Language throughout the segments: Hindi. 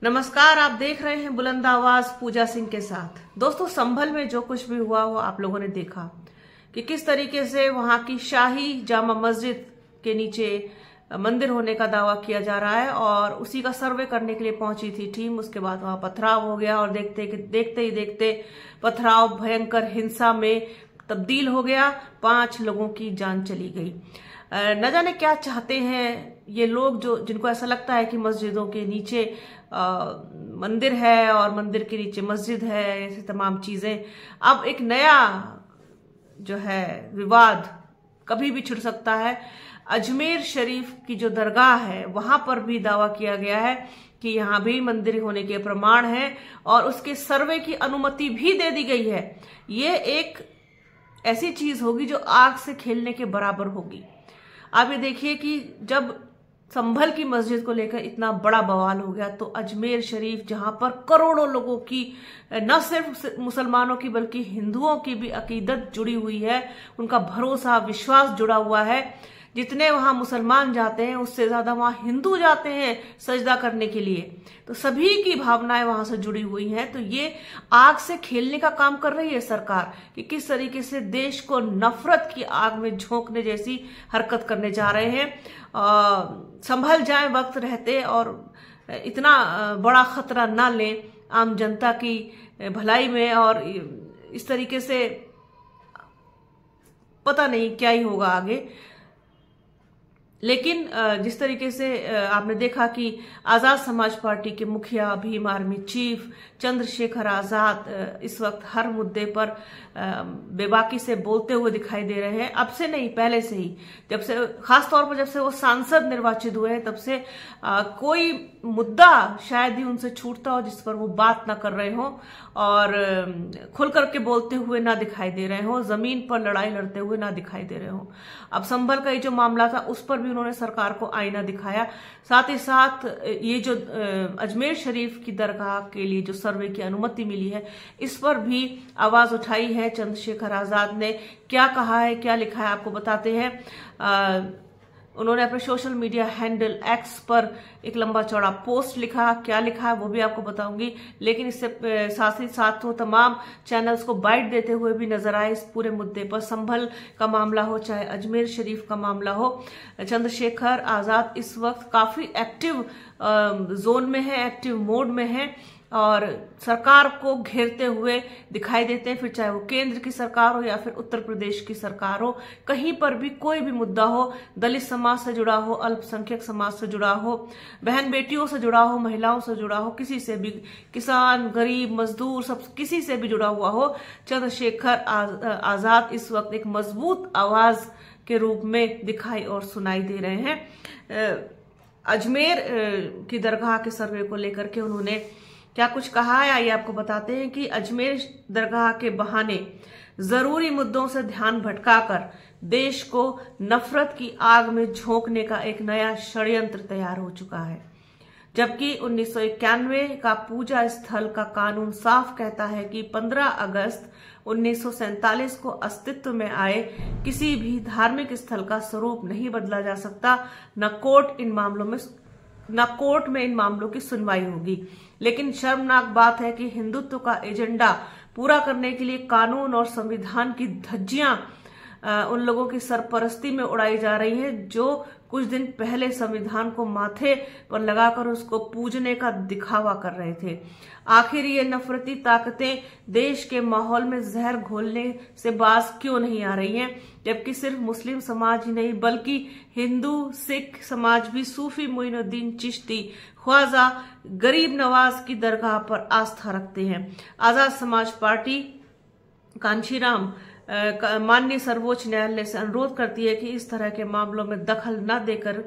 नमस्कार, आप देख रहे हैं बुलंद आवाज पूजा सिंह के साथ। दोस्तों, संभल में जो कुछ भी हुआ वो आप लोगों ने देखा कि किस तरीके से वहां की शाही जामा मस्जिद के नीचे मंदिर होने का दावा किया जा रहा है और उसी का सर्वे करने के लिए पहुंची थी टीम। उसके बाद वहां पथराव हो गया और देखते ही देखते पथराव भयंकर हिंसा में तब्दील हो गया। 5 लोगों की जान चली गई। न जाने क्या चाहते हैं ये लोग जिनको ऐसा लगता है कि मस्जिदों के नीचे मंदिर है और मंदिर के नीचे मस्जिद है, ऐसी तमाम चीजें। अब एक नया जो है विवाद कभी भी छिड़ सकता है। अजमेर शरीफ की जो दरगाह है वहां पर भी दावा किया गया है कि यहां भी मंदिर होने के प्रमाण है और उसके सर्वे की अनुमति भी दे दी गई है। ये एक ऐसी चीज होगी जो आग से खेलने के बराबर होगी। आप ये देखिए कि जब संभल की मस्जिद को लेकर इतना बड़ा बवाल हो गया तो अजमेर शरीफ, जहां पर करोड़ों लोगों की न सिर्फ मुसलमानों की बल्कि हिंदुओं की भी अकीदत जुड़ी हुई है, उनका भरोसा विश्वास जुड़ा हुआ है। जितने वहां मुसलमान जाते हैं उससे ज्यादा वहां हिंदू जाते हैं सजदा करने के लिए। तो सभी की भावनाएं वहां से जुड़ी हुई हैं। तो ये आग से खेलने का काम कर रही है सरकार कि किस तरीके से देश को नफरत की आग में झोंकने जैसी हरकत करने जा रहे हैं। संभल जाए वक्त रहते और इतना बड़ा खतरा ना लें आम जनता की भलाई में। और इस तरीके से पता नहीं क्या ही होगा आगे। लेकिन जिस तरीके से आपने देखा कि आजाद समाज पार्टी के मुखिया, भीम आर्मी चीफ चंद्रशेखर आजाद इस वक्त हर मुद्दे पर बेबाकी से बोलते हुए दिखाई दे रहे हैं। अब से नहीं, पहले से ही, जब से खासतौर पर जब से वो सांसद निर्वाचित हुए हैं तब से कोई मुद्दा शायद ही उनसे छूटता हो जिस पर वो बात ना कर रहे हो और खुल करके बोलते हुए ना दिखाई दे रहे हो, जमीन पर लड़ाई लड़ते हुए ना दिखाई दे रहे हो। अब संभल का ये जो मामला था उस पर भी उन्होंने सरकार को आईना दिखाया। साथ ही साथ ये जो अजमेर शरीफ की दरगाह के लिए जो सर्वे की अनुमति मिली है इस पर भी आवाज उठाई है। चंद्रशेखर आजाद ने क्या कहा है, क्या लिखा है, आपको बताते हैं। उन्होंने अपने सोशल मीडिया हैंडल एक्स पर एक लंबा चौड़ा पोस्ट लिखा। क्या लिखा है वो भी आपको बताऊंगी, लेकिन इससे साथ ही साथ वो तमाम चैनल्स को बाइट देते हुए भी नजर आए इस पूरे मुद्दे पर। संभल का मामला हो चाहे अजमेर शरीफ का मामला हो, चंद्रशेखर आजाद इस वक्त काफी एक्टिव जोन में है, एक्टिव मोड में है और सरकार को घेरते हुए दिखाई देते हैं। फिर चाहे वो केंद्र की सरकार हो या फिर उत्तर प्रदेश की सरकार हो, कहीं पर भी कोई भी मुद्दा हो, दलित समाज से जुड़ा हो, अल्पसंख्यक समाज से जुड़ा हो, बहन बेटियों से जुड़ा हो, महिलाओं से जुड़ा हो, किसी से भी, किसान, गरीब, मजदूर, सब किसी से भी जुड़ा हुआ हो, चंद्रशेखर आजाद इस वक्त एक मजबूत आवाज के रूप में दिखाई और सुनाई दे रहे हैं। अजमेर की दरगाह के सर्वे को लेकर के उन्होंने क्या कुछ कहा है आइए आपको बताते हैं कि अजमेर दरगाह के बहाने जरूरी मुद्दों से ध्यान भटकाकर देश को नफरत की आग में झोंकने का एक नया षड्यंत्र तैयार हो चुका है। जबकि 1991 का पूजा स्थल का कानून साफ कहता है कि 15 अगस्त 1947 को अस्तित्व में आए किसी भी धार्मिक स्थल का स्वरूप नहीं बदला जा सकता, न कोर्ट में इन मामलों की सुनवाई होगी। लेकिन शर्मनाक बात है कि हिंदुत्व का एजेंडा पूरा करने के लिए कानून और संविधान की धज्जियां उन लोगों की सरपरस्ती में उड़ाई जा रही है जो कुछ दिन पहले संविधान को माथे पर लगाकर उसको पूजने का दिखावा कर रहे थे। आखिर ये नफरती ताकतें देश के माहौल में जहर घोलने से बाज क्यों नहीं आ रही हैं, जबकि सिर्फ मुस्लिम समाज ही नहीं बल्कि हिंदू, सिख समाज भी सूफी मोइनुद्दीन चिश्ती, ख्वाजा गरीब नवाज की दरगाह पर आस्था रखते हैं। आजाद समाज पार्टी कांशीराम माननीय सर्वोच्च न्यायालय से अनुरोध करती है कि इस तरह के मामलों में दखल न देकर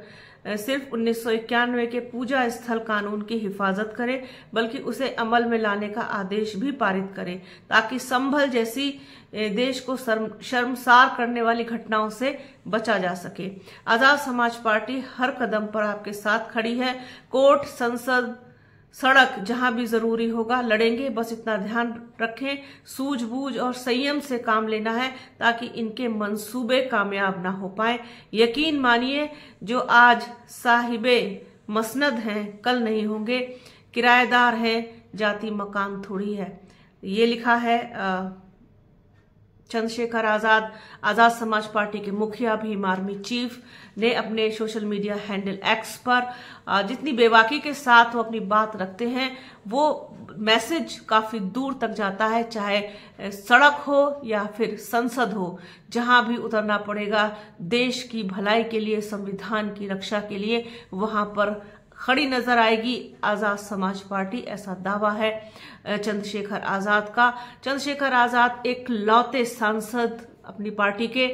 सिर्फ 1991 के पूजा स्थल कानून की हिफाजत करे बल्कि उसे अमल में लाने का आदेश भी पारित करे ताकि संभल जैसी देश को शर्मसार करने वाली घटनाओं से बचा जा सके। आजाद समाज पार्टी हर कदम पर आपके साथ खड़ी है। कोर्ट, संसद, सड़क जहां भी जरूरी होगा लड़ेंगे। बस इतना ध्यान रखें, सूझबूझ और संयम से काम लेना है ताकि इनके मंसूबे कामयाब ना हो पाए। यकीन मानिए जो आज साहिबे मसनद हैं कल नहीं होंगे। किराएदार है, जाति मकान थोड़ी है। ये लिखा है चंद्रशेखर आजाद, आजाद समाज पार्टी के मुखिया भीम आर्मी चीफ ने अपने सोशल मीडिया हैंडल एक्स पर। जितनी बेबाकी के साथ वो अपनी बात रखते हैं, वो मैसेज काफी दूर तक जाता है, चाहे सड़क हो या फिर संसद हो, जहां भी उतरना पड़ेगा देश की भलाई के लिए, संविधान की रक्षा के लिए, वहां पर खड़ी नजर आएगी आजाद समाज पार्टी। ऐसा दावा है चंद्रशेखर आजाद का। चंद्रशेखर आजाद एक लौते सांसद अपनी पार्टी के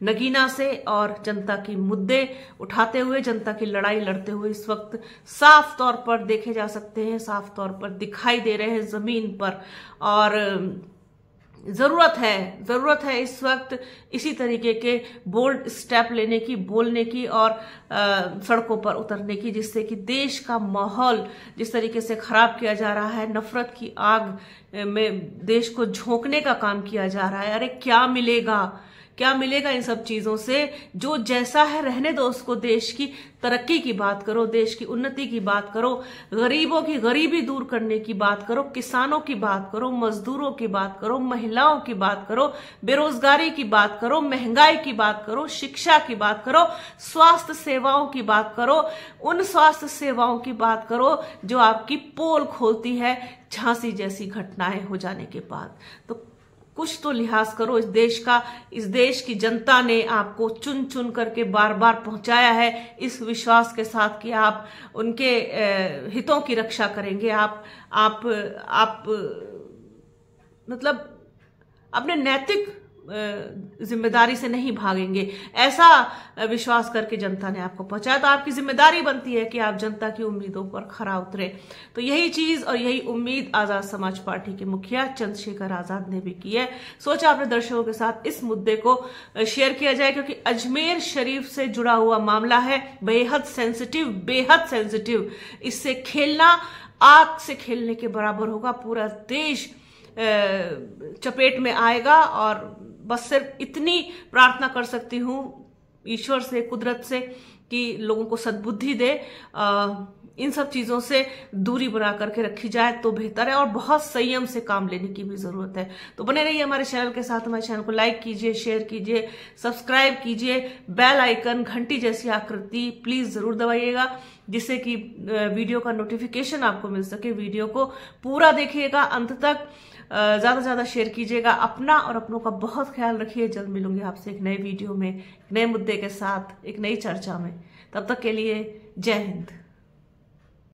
नगीना से और जनता की मुद्दे उठाते हुए, जनता की लड़ाई लड़ते हुए इस वक्त साफ तौर पर देखे जा सकते हैं, साफ तौर पर दिखाई दे रहे हैं जमीन पर। और जरूरत है इस वक्त इसी तरीके के बोल्ड स्टेप लेने की, बोलने की और सड़कों पर उतरने की, जिससे कि देश का माहौल जिस तरीके से खराब किया जा रहा है, नफरत की आग में देश को झोंकने का काम किया जा रहा है। अरे क्या मिलेगा इन सब चीजों से? जो जैसा है रहने दो उसको। देश की तरक्की की बात करो, देश की उन्नति की बात करो, गरीबों की गरीबी दूर करने की बात करो, किसानों की बात करो, मजदूरों की बात करो, महिलाओं की बात करो, बेरोजगारी की बात करो, महंगाई की बात करो, शिक्षा की बात करो, स्वास्थ्य सेवाओं की बात करो। उन स्वास्थ्य सेवाओं की बात करो जो आपकी पोल खोलती है झांसी जैसी घटनाएं हो जाने के बाद। तो कुछ तो लिहाज करो इस देश का। इस देश की जनता ने आपको चुन चुन करके बार बार पहुंचाया है इस विश्वास के साथ कि आप उनके हितों की रक्षा करेंगे। आप मतलब अपने नैतिक जिम्मेदारी से नहीं भागेंगे, ऐसा विश्वास करके जनता ने आपको पहुंचाया। तो आपकी जिम्मेदारी बनती है कि आप जनता की उम्मीदों पर खरा उतरे। तो यही चीज और यही उम्मीद आजाद समाज पार्टी के मुखिया चंद्रशेखर आजाद ने भी की है। सोचा अपने दर्शकों के साथ इस मुद्दे को शेयर किया जाए, क्योंकि अजमेर शरीफ से जुड़ा हुआ मामला है, बेहद सेंसिटिव। इससे खेलना आग से खेलने के बराबर होगा। पूरा देश चपेट में आएगा। और बस सिर्फ इतनी प्रार्थना कर सकती हूँ ईश्वर से, कुदरत से, कि लोगों को सद्बुद्धि दे। इन सब चीजों से दूरी बना करके रखी जाए तो बेहतर है, और बहुत संयम से काम लेने की भी जरूरत है। तो बने रहिए हमारे चैनल के साथ। हमारे चैनल को लाइक कीजिए, शेयर कीजिए, सब्सक्राइब कीजिए, बेल आइकन घंटी जैसी आकृति प्लीज जरूर दबाइएगा, जिससे कि वीडियो का नोटिफिकेशन आपको मिल सके। वीडियो को पूरा देखिएगा अंत तक, ज्यादा से ज्यादा शेयर कीजिएगा। अपना और अपनों का बहुत ख्याल रखिए। जल्द मिलूंगी आपसे एक नए वीडियो में, एक नए मुद्दे के साथ, एक नई चर्चा में। तब तक के लिए जय हिंद।